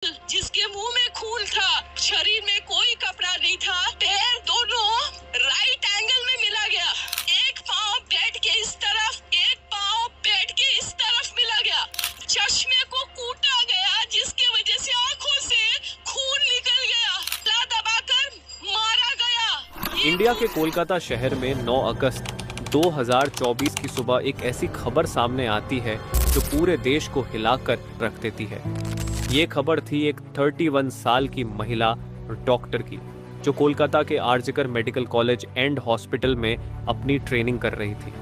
जिसके मुंह में खून था, शरीर में कोई कपड़ा नहीं था, पैर दोनों राइट एंगल में मिला गया, एक पाँव बेड के इस तरफ, एक पाँव बेड के इस तरफ मिला गया, चश्मे को कूटा गया जिसके वजह से आंखों से खून निकल गया, ला दबाकर मारा गया। इंडिया के कोलकाता शहर में 9 अगस्त 2024 की सुबह एक ऐसी खबर सामने आती है जो पूरे देश को हिलाकर रख देती है। ये खबर थी एक 31 साल की महिला डॉक्टर की, जो कोलकाता के आरजिकर मेडिकल कॉलेज एंड हॉस्पिटल में अपनी ट्रेनिंग कर रही थी।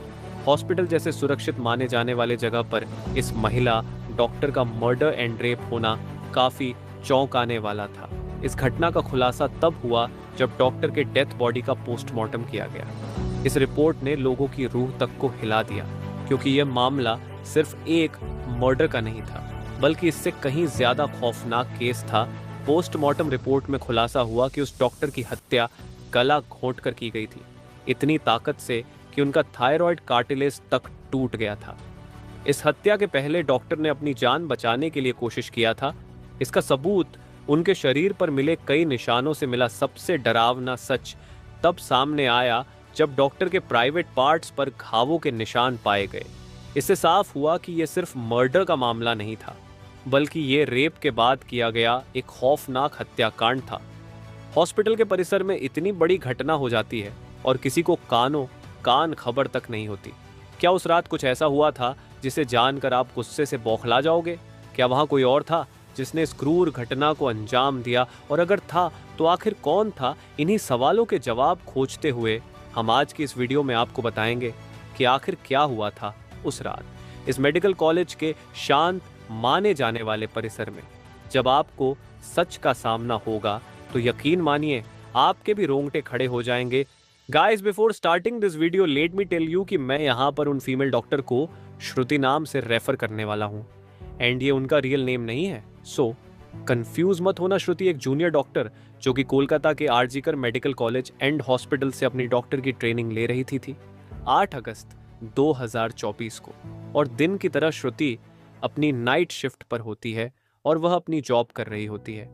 हॉस्पिटल जैसे सुरक्षित माने जाने वाले जगह पर इस महिला डॉक्टर का मर्डर एंड रेप होना काफी चौंकाने वाला था। इस घटना का खुलासा तब हुआ जब डॉक्टर के डेथ बॉडी का पोस्टमार्टम किया गया। इस रिपोर्ट ने लोगों की रूह तक को हिला दिया, क्योंकि यह मामला सिर्फ एक मर्डर का नहीं था, बल्कि इससे कहीं ज्यादा खौफनाक केस था। पोस्टमार्टम रिपोर्ट में खुलासा हुआ कि उस डॉक्टर की हत्या गला घोंटकर की गई थी, इतनी ताकत से कि उनका थायराइड कार्टिलेज तक टूट गया था। इस हत्या के पहले डॉक्टर ने अपनी जान बचाने के लिए कोशिश किया था। इसका सबूत उनके शरीर पर मिले कई निशानों से मिला सबसे डरावना सच तब सामने आया जब डॉक्टर के प्राइवेट पार्ट्स पर घावों के निशान पाए गए। इससे साफ हुआ कि यह सिर्फ मर्डर का मामला नहीं था, बल्कि ये रेप के बाद किया गया एक खौफनाक हत्याकांड था। हॉस्पिटल के परिसर में इतनी बड़ी घटना हो जाती है और किसी को कान खबर तक नहीं होती। क्या उस रात कुछ ऐसा हुआ था जिसे जानकर आप गुस्से से बौखला जाओगे? क्या वहां कोई और था जिसने इस क्रूर घटना को अंजाम दिया, और अगर था तो आखिर कौन था? इन्हीं सवालों के जवाब खोजते हुए हम आज की इस वीडियो में आपको बताएंगे कि आखिर क्या हुआ था उस रात इस मेडिकल कॉलेज के शांत माने जाने वाले परिसर में। जब आपको सच का सामना होगा तो यकीन मानिए आपके भी रोंगटे खड़े हो जाएंगे। Guys, before starting this video let me tell you कि मैं यहाँ पर उन फीमेल डॉक्टर को श्रुति नाम से रेफर करने वाला हूँ, एंड ये उनका रियल नेम नहीं है, सो कंफ्यूज मत होना। श्रुति एक जूनियर डॉक्टर जो कि कोलकाता के आरजिकर मेडिकल कॉलेज एंड हॉस्पिटल से अपनी डॉक्टर की ट्रेनिंग ले रही थी 8 अगस्त 2024 को। और दिन की तरह श्रुति अपनी नाइट शिफ्ट पर होती है और वह अपनी जॉब कर रही होती है।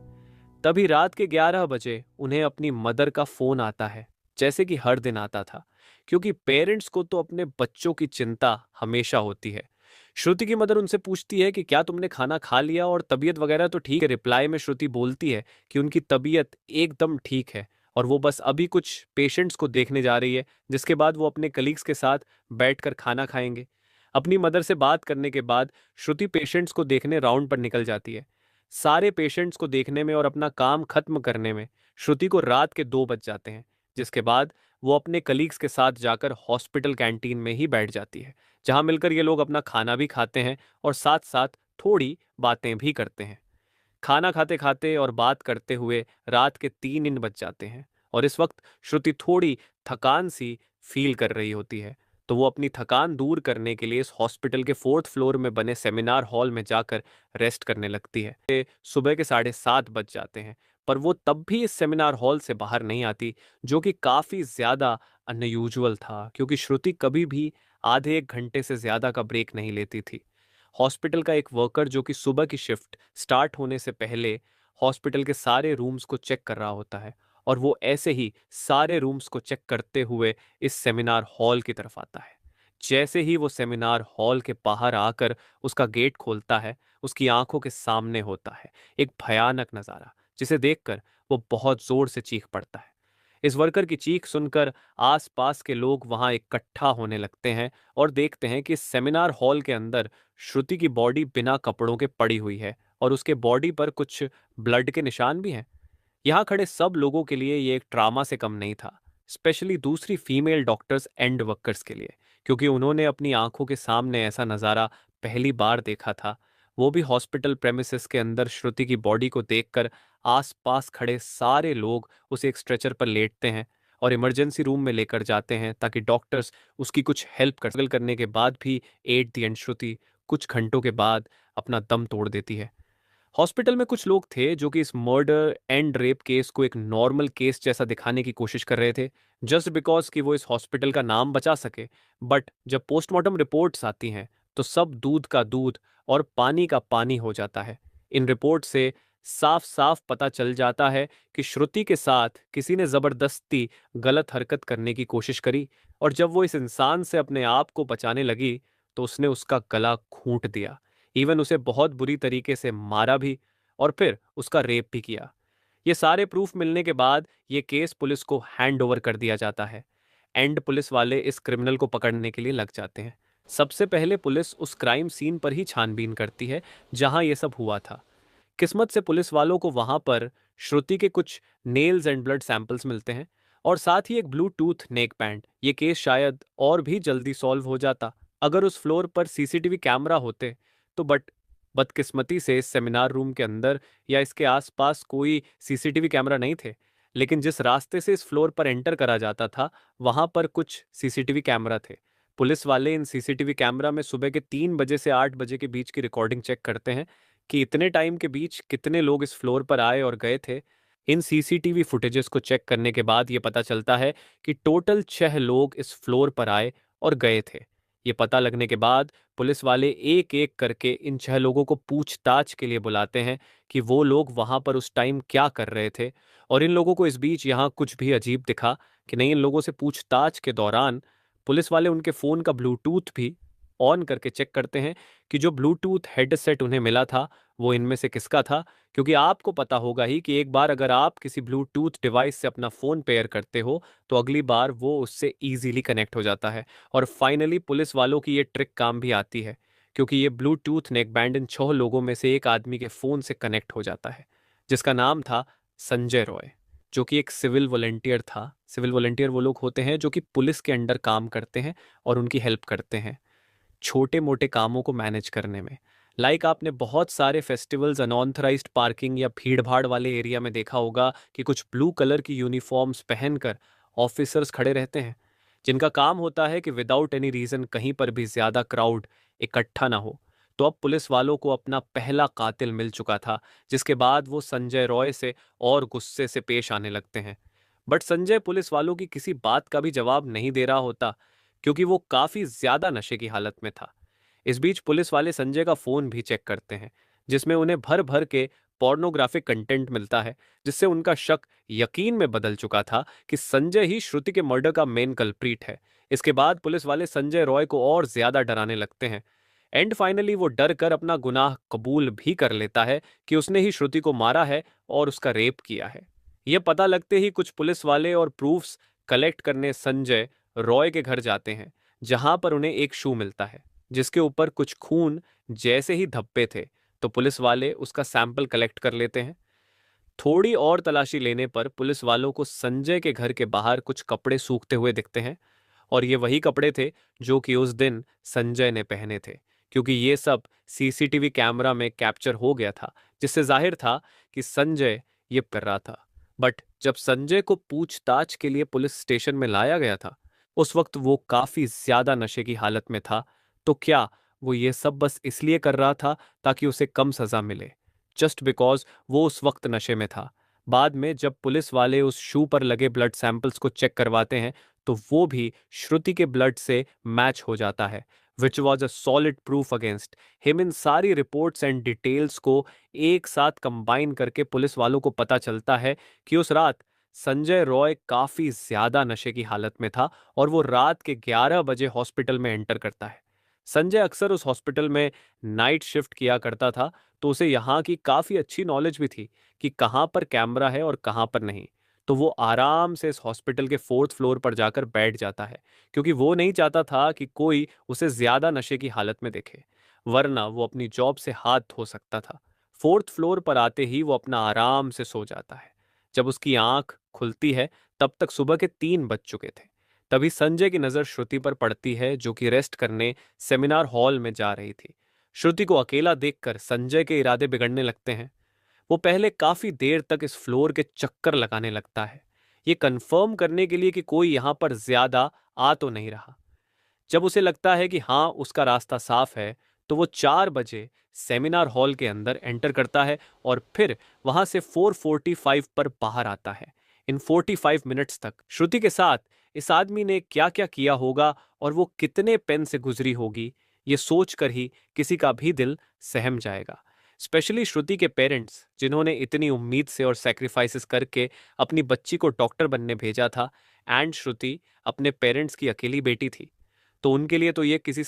तभी रात के 11 बजे उन्हें अपनी मदर का फोन आता है, जैसे कि हर दिन आता था, क्योंकि पेरेंट्स को तो अपने बच्चों की चिंता हमेशा होती है। श्रुति की मदर उनसे पूछती है कि क्या तुमने खाना खा लिया और तबीयत वगैरह तो ठीक है। रिप्लाई में श्रुति बोलती है कि उनकी तबीयत एकदम ठीक है और वो बस अभी कुछ पेशेंट्स को देखने जा रही है, जिसके बाद वो अपने कलीग्स के साथ बैठकर खाना खाएंगे। अपनी मदर से बात करने के बाद श्रुति पेशेंट्स को देखने राउंड पर निकल जाती है। सारे पेशेंट्स को देखने में और अपना काम खत्म करने में श्रुति को रात के 2 बज जाते हैं, जिसके बाद वो अपने कलीग्स के साथ जाकर हॉस्पिटल कैंटीन में ही बैठ जाती है, जहां मिलकर ये लोग अपना खाना भी खाते हैं और साथ साथ थोड़ी बातें भी करते हैं। खाना खाते खाते और बात करते हुए रात के 3 बज जाते हैं और इस वक्त श्रुति थोड़ी थकान सी फील कर रही होती है, तो वो अपनी थकान दूर करने के लिए इस हॉस्पिटल के 4th फ्लोर में बने सेमिनार हॉल में जाकर रेस्ट करने लगती है। सुबह के 7:30 बज जाते हैं, पर वो तब भी इस सेमिनार हॉल से बाहर नहीं आती, जो कि काफ़ी ज़्यादा अनयूजुअल था, क्योंकि श्रुति कभी भी आधे 1 घंटे से ज़्यादा का ब्रेक नहीं लेती थी। हॉस्पिटल का एक वर्कर जो कि सुबह की शिफ्ट स्टार्ट होने से पहले हॉस्पिटल के सारे रूम्स को चेक कर रहा होता है, और वो ऐसे ही सारे रूम्स को चेक करते हुए इस सेमिनार हॉल की तरफ आता है। जैसे ही वो सेमिनार हॉल के बाहर आकर उसका गेट खोलता है, उसकी आंखों के सामने होता है एक भयानक नज़ारा, जिसे देखकर वो बहुत जोर से चीख पड़ता है। इस वर्कर की चीख सुनकर आसपास के लोग वहां इकट्ठा होने लगते हैं और देखते हैं कि सेमिनार हॉल के अंदर श्रुति की बॉडी बिना कपड़ों के पड़ी हुई है और उसके बॉडी पर कुछ ब्लड के निशान भी हैं। यहाँ खड़े सब लोगों के लिए ये एक ट्रामा से कम नहीं था, स्पेशली दूसरी फीमेल डॉक्टर्स एंड वर्कर्स के लिए, क्योंकि उन्होंने अपनी आंखों के सामने ऐसा नज़ारा पहली बार देखा था। वो भी हॉस्पिटल प्रेमिसेस के अंदर श्रुति की बॉडी को देखकर आसपास खड़े सारे लोग उसे एक स्ट्रेचर पर लेटते हैं और इमरजेंसी रूम में लेकर जाते हैं, ताकि डॉक्टर्स उसकी कुछ हेल्प करने के बाद भी एट द एंड श्रुति कुछ घंटों के बाद अपना दम तोड़ देती है। हॉस्पिटल में कुछ लोग थे जो कि इस मर्डर एंड रेप केस को एक नॉर्मल केस जैसा दिखाने की कोशिश कर रहे थे, जस्ट बिकॉज कि वो इस हॉस्पिटल का नाम बचा सके। बट जब पोस्टमार्टम रिपोर्ट्स आती हैं तो सब दूध का दूध और पानी का पानी हो जाता है। इन रिपोर्ट से साफ साफ पता चल जाता है कि श्रुति के साथ किसी ने जबरदस्ती गलत हरकत करने की कोशिश करी, और जब वो इस इंसान से अपने आप को बचाने लगी तो उसने उसका गला घूंट दिया, इवन उसे बहुत बुरी तरीके से मारा भी, और फिर उसका रेप भी किया। ये सारे प्रूफ मिलने के बाद ये केस पुलिस को हैंड ओवर कर दिया जाता है, एंड पुलिस वाले इस क्रिमिनल को पकड़ने के लिए लग जाते हैं। सबसे पहले पुलिस उस क्राइम सीन पर ही छानबीन करती है जहां ये सब हुआ था। किस्मत से पुलिस वालों को वहां पर श्रुति के कुछ नेल्स एंड ब्लड सैंपल्स मिलते हैं, और साथ ही एक ब्लूटूथ नेक बैंड। ये केस शायद और भी जल्दी सॉल्व हो जाता अगर उस फ्लोर पर सीसीटीवी कैमरा होते तो, बट बदकिस्मती से इस सेमिनार रूम के अंदर या इसके आसपास कोई सीसीटीवी कैमरा नहीं थे। लेकिन जिस रास्ते से इस फ्लोर पर एंटर करा जाता था वहां पर कुछ सीसीटीवी कैमरा थे। पुलिस वाले इन सीसीटीवी कैमरा में सुबह के 3 बजे से 8 बजे के बीच की रिकॉर्डिंग चेक करते हैं कि इतने टाइम के बीच कितने लोग इस फ्लोर पर आए और गए थे। इन सीसीटीवी फुटेजेस को चेक करने के बाद ये पता चलता है कि टोटल 6 लोग इस फ्लोर पर आए और गए थे। ये पता लगने के बाद पुलिस वाले एक एक करके इन 6 लोगों को पूछताछ के लिए बुलाते हैं कि वो लोग वहां पर उस टाइम क्या कर रहे थे, और इन लोगों को इस बीच यहाँ कुछ भी अजीब दिखा कि नहीं। इन लोगों से पूछताछ के दौरान पुलिस वाले उनके फ़ोन का ब्लूटूथ भी ऑन करके चेक करते हैं कि जो ब्लूटूथ हेडसेट उन्हें मिला था वो इनमें से किसका था, क्योंकि आपको पता होगा ही कि एक बार अगर आप किसी ब्लूटूथ डिवाइस से अपना फ़ोन पेयर करते हो तो अगली बार वो उससे ईजिली कनेक्ट हो जाता है। और फाइनली पुलिस वालों की ये ट्रिक काम भी आती है, क्योंकि ये ब्लूटूथ नेकबैंड इन 6 लोगों में से एक आदमी के फ़ोन से कनेक्ट हो जाता है, जिसका नाम था संजय रॉय, जो कि एक सिविल वॉलंटियर था। सिविल वॉलंटियर वो लोग होते हैं जो कि पुलिस के अंडर काम करते हैं और उनकी हेल्प करते हैं छोटे मोटे कामों को मैनेज करने में। लाइक आपने बहुत सारे फेस्टिवल्स अनऑथराइज्ड पार्किंग या भीड़ भाड़ वाले एरिया में देखा होगा कि कुछ ब्लू कलर की यूनिफॉर्म्स पहनकर ऑफिसर्स खड़े रहते हैं, जिनका काम होता है कि विदाउट एनी रीजन कहीं पर भी ज्यादा क्राउड इकट्ठा ना हो। तो अब पुलिस वालों को अपना पहला कातिल मिल चुका था, जिसके बाद वो संजय रॉय से और गुस्से से पेश आने लगते हैं। बट संजय पुलिस वालों की किसी बात का भी जवाब नहीं दे रहा होता, क्योंकि वो काफी ज्यादा नशे की हालत में था। इस बीच पुलिस वाले संजय का फोन भी चेक करते हैं, जिसमें उन्हें भर भर के पोर्नोग्राफिक कंटेंट मिलता है, जिससे उनका शक यकीन में बदल चुका था कि संजय ही श्रुति के मर्डर का मेन कल्प्रीट है। इसके बाद पुलिस वाले संजय रॉय को और ज्यादा डराने लगते हैं, एंड फाइनली वो डर कर अपना गुनाह कबूल भी कर लेता है कि उसने ही श्रुति को मारा है और उसका रेप किया है। यह पता लगते ही कुछ पुलिस वाले और प्रूफ्स कलेक्ट करने संजय रॉय के घर जाते हैं, जहां पर उन्हें एक शू मिलता है जिसके ऊपर कुछ खून जैसे ही धब्बे थे। तो पुलिस वाले उसका सैंपल कलेक्ट कर लेते हैं। थोड़ी और तलाशी लेने पर पुलिस वालों को संजय के घर के बाहर कुछ कपड़े सूखते हुए दिखते हैं, और ये वही कपड़े थे जो कि उस दिन संजय ने पहने थे, क्योंकि ये सब सीसीटीवी कैमरा में कैप्चर हो गया था, जिससे जाहिर था कि संजय ये कर रहा था। बट जब संजय को पूछताछ के लिए पुलिस स्टेशन में लाया गया था उस वक्त वो काफी ज्यादा नशे की हालत में था। तो क्या वो ये सब बस इसलिए कर रहा था ताकि उसे कम सजा मिले, जस्ट बिकॉज वो उस वक्त नशे में था? बाद में जब पुलिस वाले उस शू पर लगे ब्लड सैंपल्स को चेक करवाते हैं तो वो भी श्रुति के ब्लड से मैच हो जाता है, which was a solid proof against him. इन सारी रिपोर्ट्स एंड डिटेल्स को एक साथ कंबाइन करके पुलिस वालों को पता चलता है कि उस रात संजय रॉय काफी ज्यादा नशे की हालत में था, और वो रात के 11 बजे हॉस्पिटल में एंटर करता है। संजय अक्सर उस हॉस्पिटल में नाइट शिफ्ट किया करता था, तो उसे यहाँ की काफी अच्छी नॉलेज भी थी कि कहाँ पर कैमरा है और कहाँ पर नहीं। तो वो आराम से इस हॉस्पिटल के 4th फ्लोर पर जाकर बैठ जाता है, क्योंकि वो नहीं चाहता था कि कोई उसे ज्यादा नशे की हालत में देखे, वरना वो अपनी जॉब से हाथ धो सकता था। 4th फ्लोर पर आते ही वो अपना आराम से सो जाता है। जब उसकी आंख खुलती है तब तक सुबह के 3 बज चुके थे। तभी संजय की नजर श्रुति पर पड़ती है, जो कि रेस्ट करने सेमिनार हॉल में जा रही थी। श्रुति को अकेला देखकर संजय के इरादे बिगड़ने लगते हैं। वो पहले काफी देर तक इस फ्लोर के चक्कर लगाने लगता है, ये कंफर्म करने के लिए कि कोई यहां पर ज्यादा आ तो नहीं रहा। जब उसे लगता है कि हाँ उसका रास्ता साफ है, तो वो 4 बजे सेमिनार हॉल के अंदर एंटर करता है और फिर वहां से 4:45 पर बाहर आता है। इन 45 मिनट्स तक श्रुति के साथ इस आदमी ने क्या क्या किया होगा और वो कितने पेन से गुजरी होगी, ये सोचकर ही किसी का भी दिल सहम जाएगा। स्पेशली श्रुति के पेरेंट्स, जिन्होंने इतनी उम्मीद से और सेक्रीफाइसेस करके अपनी बच्ची को डॉक्टर बनने भेजा था, एंड श्रुति अपने पेरेंट्स की अकेली बेटी थी, तो उनके लिए तो ये किसी